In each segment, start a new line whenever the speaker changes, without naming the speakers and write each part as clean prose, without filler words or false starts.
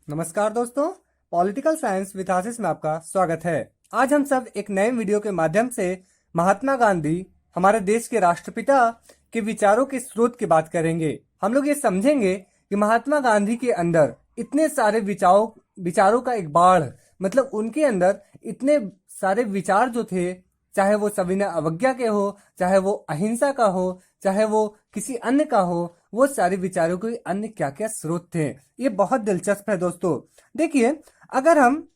नमस्कार दोस्तों, political science with आशीष में आपका स्वागत है। आज हम सब एक नए वीडियो के माध्यम से महात्मा गांधी, हमारे देश के राष्ट्रपिता के विचारों के स्रोत की बात करेंगे। हम लोग ये समझेंगे कि महात्मा गांधी के अंदर इतने सारे विचारों का एक बाढ़, मतलब उनके अंदर इतने सारे विचार जो थे, चाहे वो सविनय अवज्ञा के हो, चाहे वो अहिंसा का हो, चाहे वो किसी अन्य का हो, वो सारे विचारों के अन्य क्या क्या स्रोत थे। ये बहुत दिलचस्प है दोस्तों। देखिए, अगर हम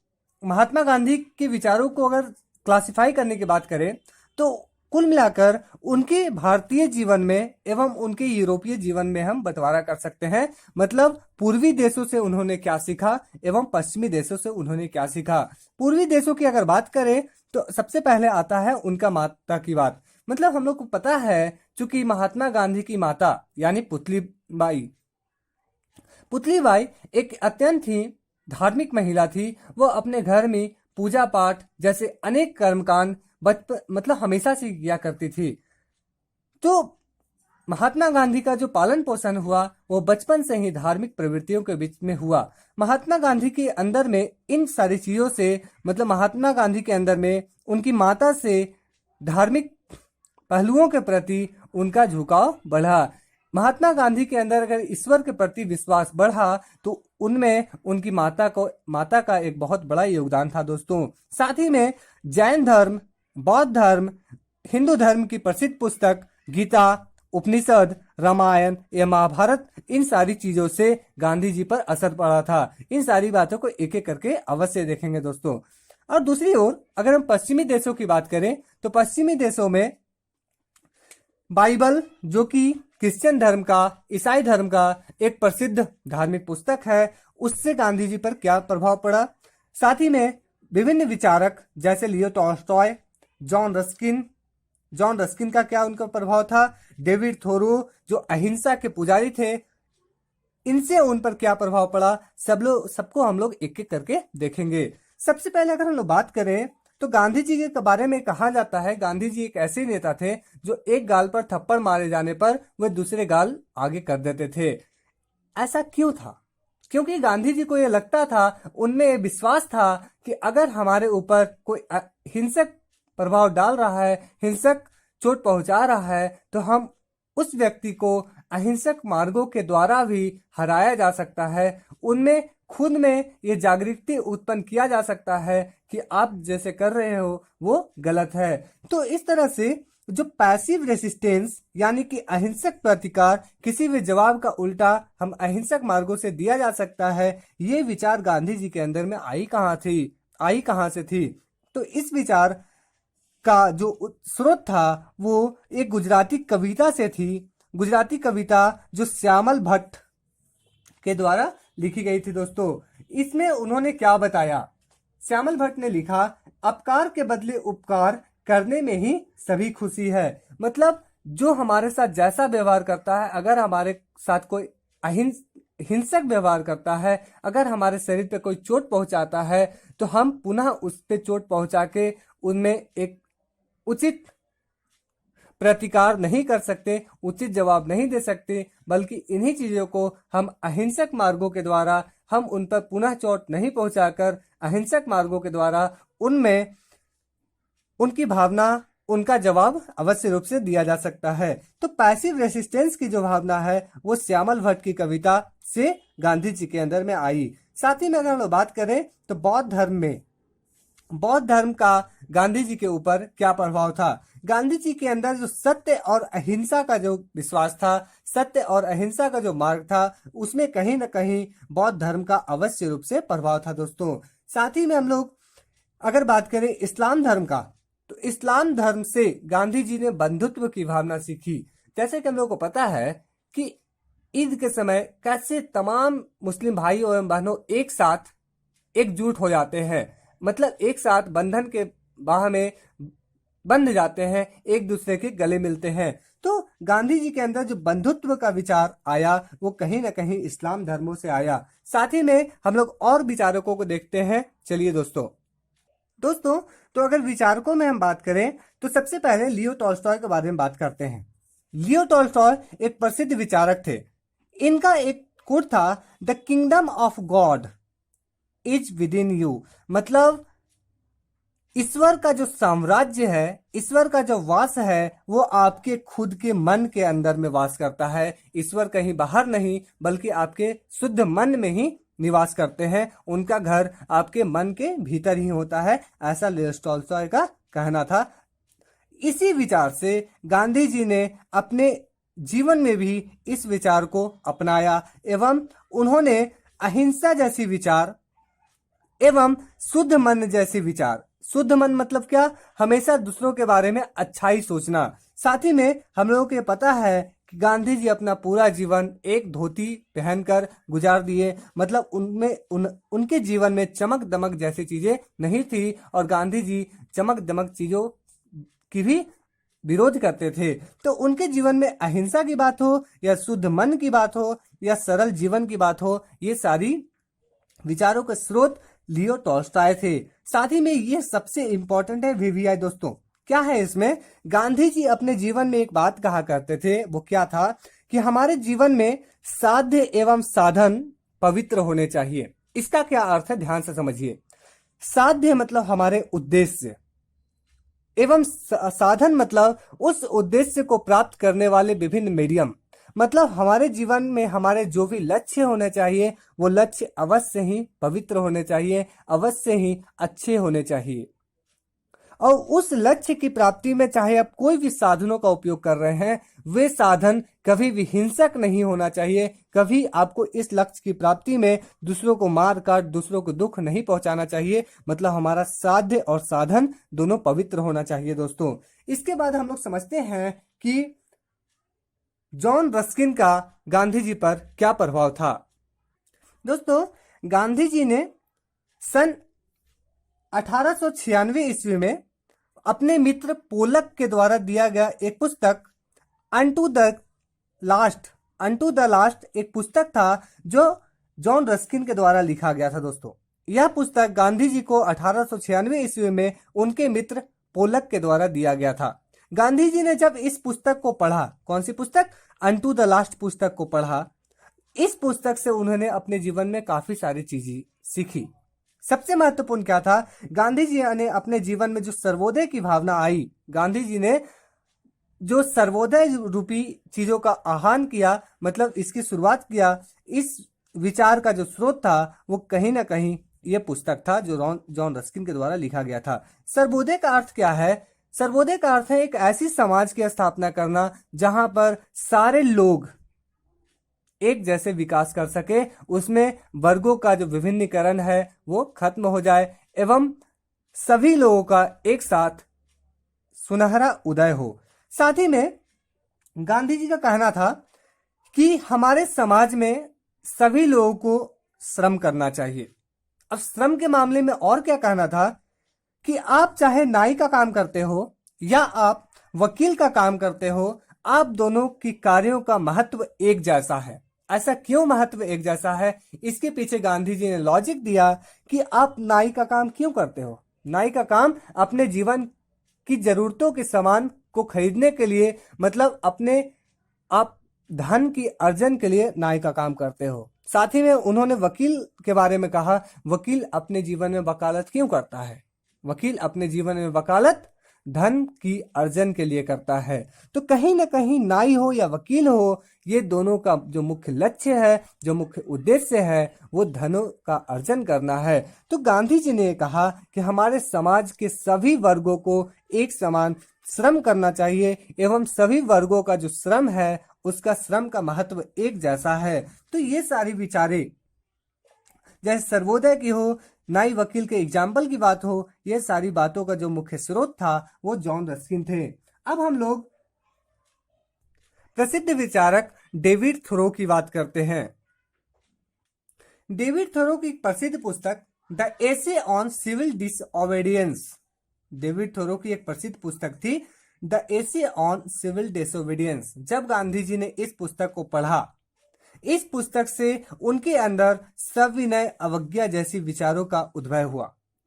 महात्मा गांधी के विचारों को अगर क्लासिफाई करने की बात करें तो कुल मिलाकर उनके भारतीय जीवन में एवं उनके यूरोपीय जीवन में हम बंटवारा कर सकते हैं। मतलब पूर्वी देशों से उन्होंने क्या सीखा एवं पश्चिमी देशों से उन्होंने क्या सीखा। पूर्वी देशों की अगर बात करें तो सबसे पहले आता है उनका माता की बात। मतलब हम लोग को पता है, चूंकि महात्मा गांधी की माता यानी पुतलीबाई एक अत्यंत ही धार्मिक महिला थी। वो अपने घर में पूजा पाठ जैसे अनेक कर्मकांड बचपन मतलब हमेशा से किया करती थी। तो महात्मा गांधी का जो पालन पोषण हुआ वो बचपन से ही धार्मिक प्रवृत्तियों के बीच में हुआ। महात्मा गांधी के अंदर में इन सारी चीजों से, मतलब महात्मा गांधी के अंदर में उनकी माता से धार्मिक पहलुओं के प्रति उनका झुकाव बढ़ा। महात्मा गांधी के अंदर अगर ईश्वर के प्रति विश्वास बढ़ा तो उनमें उनकी माता का एक बहुत बड़ा योगदान था दोस्तों। साथ ही में जैन धर्म, बौद्ध धर्म, हिंदू धर्म की प्रसिद्ध पुस्तक गीता, उपनिषद, रामायण या महाभारत, इन सारी चीजों से गांधी जी पर असर पड़ा था। इन सारी बातों को एक एक करके अवश्य देखेंगे दोस्तों। और दूसरी ओर अगर हम पश्चिमी देशों की बात करें तो पश्चिमी देशों में बाइबल, जो कि क्रिश्चियन धर्म का, ईसाई धर्म का एक प्रसिद्ध धार्मिक पुस्तक है, उससे गांधी जी पर क्या प्रभाव पड़ा। साथ ही में विभिन्न विचारक जैसे लियो टॉल्स्टॉय, जॉन रस्किन का क्या उनका प्रभाव था, डेविड थोरो जो अहिंसा के पुजारी थे, इनसे उन पर क्या प्रभाव पड़ा, सबको हम लोग एक एक करके देखेंगे। सबसे पहले अगर हम लोग बात करें तो गांधी जी के बारे में कहा जाता है, गांधी जी एक ऐसे नेता थे जो एक गाल पर थप्पड़ मारे जाने पर वे दूसरे गाल आगे कर देते थे। ऐसा क्यों था? क्योंकि गांधी जी को यह लगता था, उनमें विश्वास था कि अगर हमारे ऊपर कोई हिंसक प्रभाव डाल रहा है, हिंसक चोट पहुंचा रहा है, तो हम उस व्यक्ति को अहिंसक मार्गों के द्वारा भी हराया जा सकता है। उनमें खुद में ये जागृति उत्पन्न किया जा सकता है कि आप जैसे कर रहे हो वो गलत है। तो इस तरह से जो पैसिव रेसिस्टेंस यानी कि अहिंसक प्रतिकार, किसी भी जवाब का उल्टा हम अहिंसक मार्गों से दिया जा सकता है, ये विचार गांधी जी के अंदर में आई कहाँ से थी। तो इस विचार का जो स्रोत था वो एक गुजराती कविता से थी। गुजराती कविता जो श्यामल भट्ट के द्वारा लिखी गई थी दोस्तों। इसमें उन्होंने क्या बताया? श्यामल भट्ट ने लिखा, अपकार के बदले उपकार करने में ही सभी खुशी है। मतलब जो हमारे साथ जैसा व्यवहार करता है, अगर हमारे साथ कोई हिंसक व्यवहार करता है, अगर हमारे शरीर पे कोई चोट पहुंचाता है, तो हम पुनः उस पे चोट पहुंचा के उनमें एक उचित प्रतिकार नहीं कर सकते, उचित जवाब नहीं दे सकते, बल्कि इन्हीं चीजों को हम अहिंसक मार्गों के द्वारा हम उन पर पुनः चोट नहीं पहुंचाकर अहिंसक मार्गों के द्वारा उनमें उनकी भावना, उनका जवाब अवश्य रूप से दिया जा सकता है। तो पैसिव रेसिस्टेंस की जो भावना है वो श्यामल भट्ट की कविता से गांधी जी के अंदर में आई। साथ ही में अगर हम बात करें तो बौद्ध धर्म का गांधी जी के ऊपर क्या प्रभाव था? गांधी जी के अंदर जो सत्य और अहिंसा का जो विश्वास था, सत्य और अहिंसा का जो मार्ग था, उसमें कहीं न कहीं बौद्ध धर्म का अवश्य रूप से प्रभाव था दोस्तों। साथ ही में हम लोग अगर बात करें इस्लाम धर्म का, तो इस्लाम धर्म से गांधी जी ने बंधुत्व की भावना सीखी। जैसे कि हम लोग को पता है कि ईद के समय कैसे तमाम मुस्लिम भाइयों एवं बहनों एक साथ एकजुट हो जाते हैं, मतलब एक साथ बंधन के बाह में बंध जाते हैं, एक दूसरे के गले मिलते हैं। तो गांधी जी के अंदर जो बंधुत्व का विचार आया वो कहीं ना कहीं इस्लाम धर्मों से आया। साथ ही में हम लोग और विचारकों को देखते हैं। चलिए दोस्तों तो अगर विचारकों में हम बात करें तो सबसे पहले लियो टॉल्स्टॉय के बारे में बात करते हैं। लियो टॉल्स्टॉय एक प्रसिद्ध विचारक थे। इनका एक कोट था, the kingdom of God is with in you, मतलब ईश्वर का जो साम्राज्य है, ईश्वर का जो वास है, वो आपके खुद के मन के अंदर में वास करता है। ईश्वर कहीं बाहर नहीं बल्कि आपके शुद्ध मन में ही निवास करते हैं। उनका घर आपके मन के भीतर ही होता है, ऐसा लियो टॉल्स्टॉय का कहना था। इसी विचार से गांधी जी ने अपने जीवन में भी इस विचार को अपनाया एवं उन्होंने अहिंसा जैसी विचार एवं शुद्ध मन जैसे विचार, शुद्ध मन मतलब क्या, हमेशा दूसरों के बारे में अच्छा ही सोचना। साथ ही में हम लोगों को पता है कि गांधी जी अपना पूरा जीवन एक धोती पहनकर गुजार दिए, मतलब उनके जीवन में चमक दमक जैसी चीजें नहीं थी और गांधी जी चमक दमक चीजों की भी विरोध करते थे। तो उनके जीवन में अहिंसा की बात हो या शुद्ध मन की बात हो या सरल जीवन की बात हो, ये सारी विचारों के स्रोत लियो टॉल्स्टॉय थे। साथ ही में ये सबसे इंपॉर्टेंट है वीवीआई दोस्तों, क्या है इसमें, गांधी जी अपने जीवन में एक बात कहा करते थे, वो क्या था कि हमारे जीवन में साध्य एवं साधन पवित्र होने चाहिए। इसका क्या अर्थ है, ध्यान से समझिए। साध्य मतलब हमारे उद्देश्य एवं साधन मतलब उस उद्देश्य को प्राप्त करने वाले विभिन्न मीडियम, मतलब हमारे जीवन में हमारे जो भी लक्ष्य होने चाहिए वो लक्ष्य अवश्य ही पवित्र होने चाहिए, अवश्य ही अच्छे होने चाहिए। और उस लक्ष्य की प्राप्ति में चाहे आप कोई भी साधनों का उपयोग कर रहे हैं, वे साधन कभी भी हिंसक नहीं होना चाहिए। कभी आपको इस लक्ष्य की प्राप्ति में दूसरों को मार काट, दूसरों को दुख नहीं पहुंचाना चाहिए। मतलब हमारा साध्य और साधन दोनों पवित्र होना चाहिए दोस्तों। इसके बाद हम लोग समझते हैं कि जॉन रस्किन का गांधी जी पर क्या प्रभाव था। दोस्तों, गांधी जी ने सन 1896 ईस्वी में अपने मित्र पोलक के द्वारा दिया गया एक पुस्तक अनटू द लास्ट एक पुस्तक था जो जॉन रस्किन के द्वारा लिखा गया था। दोस्तों, यह पुस्तक गांधी जी को 1896 ईस्वी में उनके मित्र पोलक के द्वारा दिया गया था। गांधी जी ने जब इस पुस्तक को पढ़ा, कौन सी पुस्तक, अनटू द लास्ट पुस्तक को पढ़ा, इस पुस्तक से उन्होंने अपने जीवन में काफी सारी चीजें सीखी। सबसे महत्वपूर्ण क्या था, गांधी जी ने अपने जीवन में जो सर्वोदय की भावना आई, गांधी जी ने जो सर्वोदय रूपी चीजों का आह्वान किया, मतलब इसकी शुरुआत किया, इस विचार का जो स्रोत था वो कहीं ना कहीं ये पुस्तक था जो जॉन रस्किन के द्वारा लिखा गया था। सर्वोदय का अर्थ क्या है, सर्वोदय का अर्थ है एक ऐसी समाज की स्थापना करना जहां पर सारे लोग एक जैसे विकास कर सके, उसमें वर्गों का जो विभिन्नीकरण है वो खत्म हो जाए एवं सभी लोगों का एक साथ सुनहरा उदय हो। साथ ही में गांधी जी का कहना था कि हमारे समाज में सभी लोगों को श्रम करना चाहिए। अब श्रम के मामले में और क्या कहना था कि आप चाहे नाई का काम करते हो या आप वकील का काम करते हो, आप दोनों की कार्यों का महत्व एक जैसा है। ऐसा क्यों महत्व एक जैसा है, इसके पीछे गांधी जी ने लॉजिक दिया कि आप नाई का काम क्यों करते हो। नाई का काम अपने जीवन की जरूरतों के सामान को खरीदने के लिए, मतलब अपने आप धन की अर्जन के लिए नाई का काम करते हो। साथ ही में उन्होंने वकील के बारे में कहा, वकील अपने जीवन में वकालत क्यों करता है, वकील अपने जीवन में वकालत धन की अर्जन के लिए करता है। तो कहीं ना कहीं नाई हो या वकील हो, ये दोनों का जो मुख्य लक्ष्य है, जो मुख्य उद्देश्य है, वो धनों का अर्जन करना है। तो गांधी जी ने कहा कि हमारे समाज के सभी वर्गों को एक समान श्रम करना चाहिए एवं सभी वर्गों का जो श्रम है उसका श्रम का महत्व एक जैसा है। तो ये सारी विचारें, जैसे सर्वोदय की हो, नाई वकील के एग्जाम्पल की बात हो, ये सारी बातों का जो मुख्य स्रोत था वो जॉन रस्किन थे। अब हम लोग प्रसिद्ध विचारक डेविड थोरो की बात करते हैं। डेविड थोरो की प्रसिद्ध पुस्तक the essay on civil disobedience, David Thoreau की एक प्रसिद्ध पुस्तक थी the essay on civil disobedience. जब गांधी जी ने इस पुस्तक को पढ़ा, इस पुस्तक से उनके अंदर सविनय अवज्ञा जैसी विचारों का उद्भव हुआ।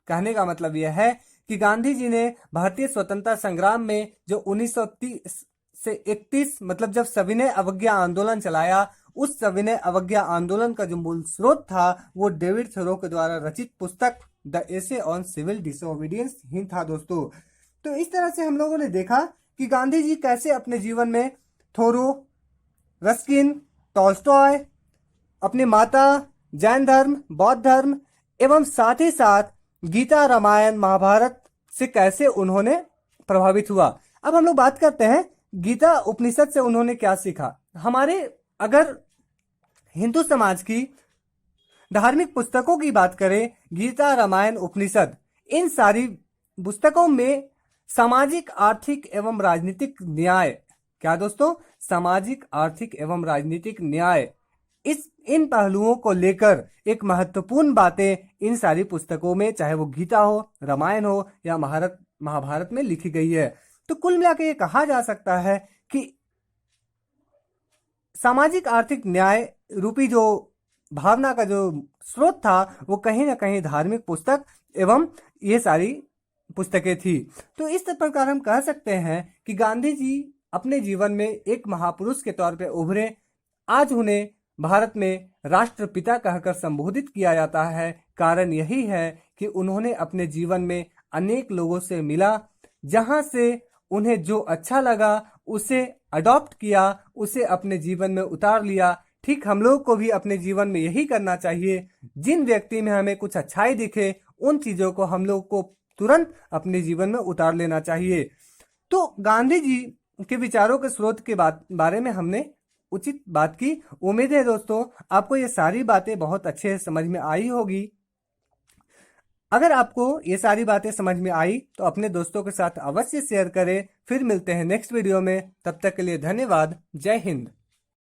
कहने का मतलब यह है कि गांधी जी ने भारतीय स्वतंत्रता संग्राम में जो 1930 से 31, मतलब जब सविनय अवज्ञा आंदोलन चलाया, उस सविनय अवज्ञा आंदोलन का जो मूल स्रोत था वो डेविड थोरो के द्वारा रचित पुस्तक the essay on civil disobedience ही था दोस्तों। तो इस तरह से हम लोगों ने देखा कि गांधी जी कैसे अपने जीवन में थोरो, रस्किन, टॉल्स्टॉय, अपनी माता, जैन धर्म, बौद्ध धर्म एवं साथ ही साथ गीता, रामायण, महाभारत से कैसे उन्होंने प्रभावित हुआ। अब हम लोग बात करते हैं गीता उपनिषद से उन्होंने क्या सीखा। हमारे अगर हिंदू समाज की धार्मिक पुस्तकों की बात करें, गीता, रामायण, उपनिषद, इन सारी पुस्तकों में सामाजिक, आर्थिक एवं राजनीतिक न्याय, क्या दोस्तों, सामाजिक, आर्थिक एवं राजनीतिक न्याय, इन पहलुओं को लेकर एक महत्वपूर्ण बातें इन सारी पुस्तकों में, चाहे वो गीता हो, रामायण हो या महाभारत में लिखी गई है। तो कुल मिलाकर ये कहा जा सकता है कि सामाजिक आर्थिक न्याय रूपी जो भावना का जो स्रोत था वो कहीं ना कहीं धार्मिक पुस्तक एवं ये सारी पुस्तकें थी। तो इस प्रकार हम कह सकते हैं कि गांधी जी अपने जीवन में एक महापुरुष के तौर पे उभरे। आज उन्हें भारत में राष्ट्रपिता कहकर संबोधित किया जाता है। कारण यही है कि उन्होंने अपने जीवन में अनेक लोगों से मिला, जहां से उन्हें जो अच्छा लगा उसे अडॉप्ट किया, उसे अपने जीवन में उतार लिया। ठीक हम लोग को भी अपने जीवन में यही करना चाहिए। जिन व्यक्ति में हमें कुछ अच्छाई दिखे उन चीजों को हम लोग को तुरंत अपने जीवन में उतार लेना चाहिए। तो गांधी जी के विचारों के स्रोत के बारे में हमने उचित बात की। उम्मीद है दोस्तों आपको ये सारी बातें बहुत अच्छे से समझ में आई होगी। अगर आपको ये सारी बातें समझ में आई तो अपने दोस्तों के साथ अवश्य शेयर करें। फिर मिलते हैं नेक्स्ट वीडियो में, तब तक के लिए धन्यवाद। जय हिंद।